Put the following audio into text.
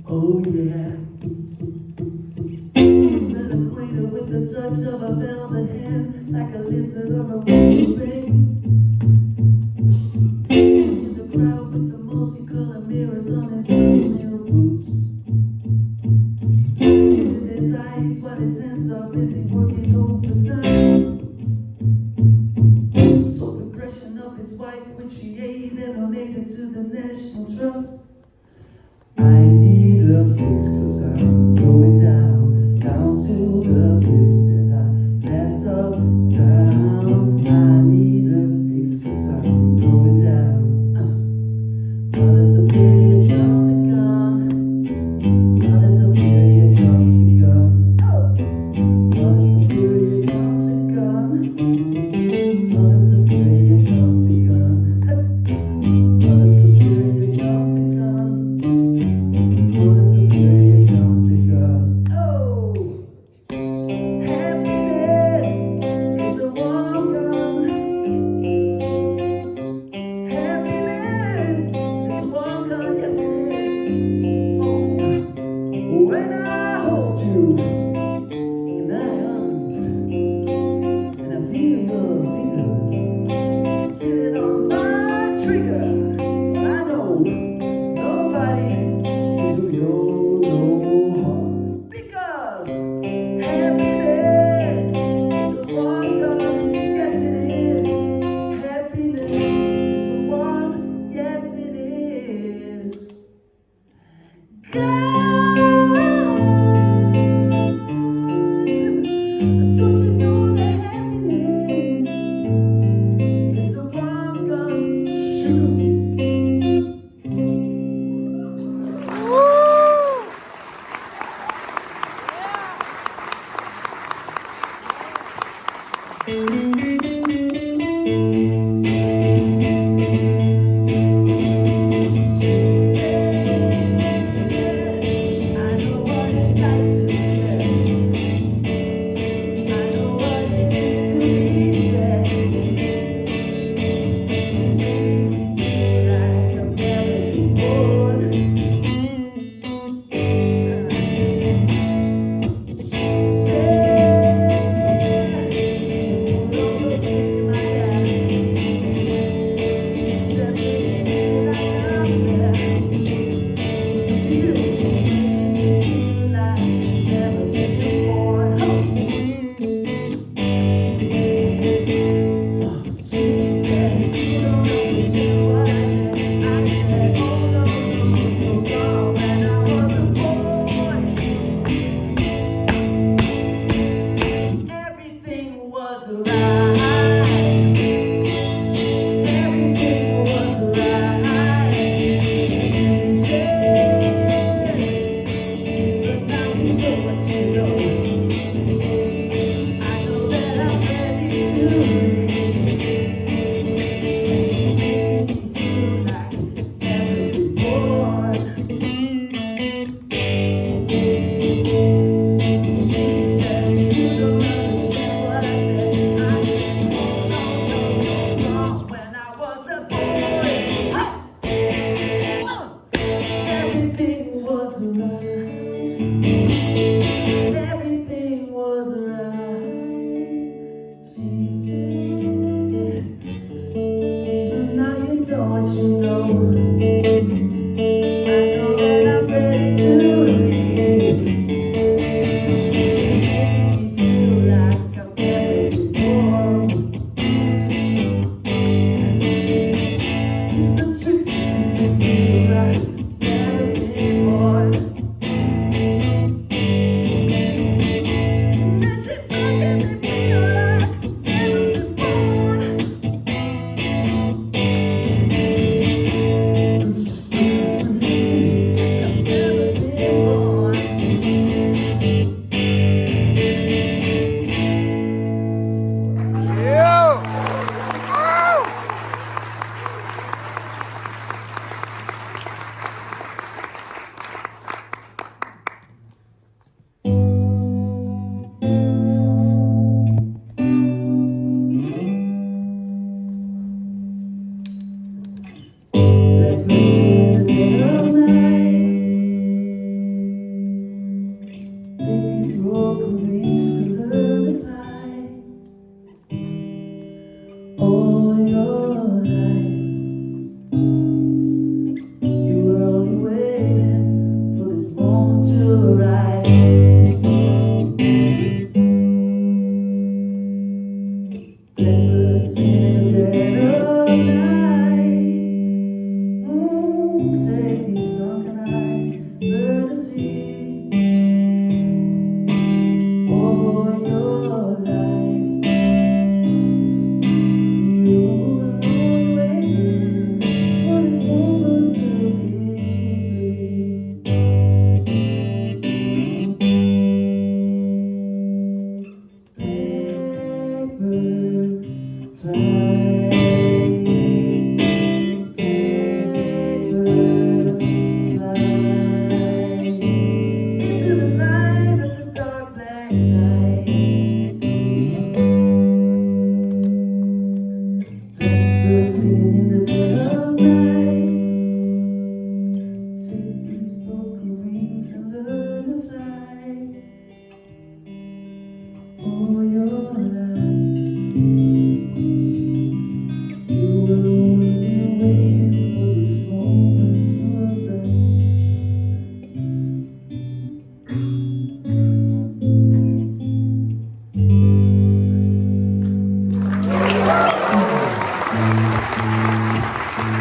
Oh yeah. You've been acquainted with the touch of a velvet hand, like a lizard or a rubber in the crowd with the multicolored mirrors on his thumbnail boots. With his eyes while his hands are busy working overtime. So impression of his wife, which he ate and donated to the National Trust. I need a fix cause I'm going down, down to the pits that I left uptown. I need a fix cause I'm going down. Mother Superior jumped the gun. Mother Superior jumped the gun. Mother Superior jumped the gun. Mother Superior jumped the gun. Mother Superior jumped the gun. Mother Superior jumped the gun. Oh, happiness is a warm gun. Happiness is a warm gun, yes it is. Oh, when I hold you in my arms and I feel your finger, feel it on my trigger. Well, I know nobody can do you no harm because happiness is a warm gun, yes it is. Happiness is a warm, yes it is. God, don't you know that happiness is a warm gun? Sugar. Everything was right. Everything was right. She said, even now you know what you know.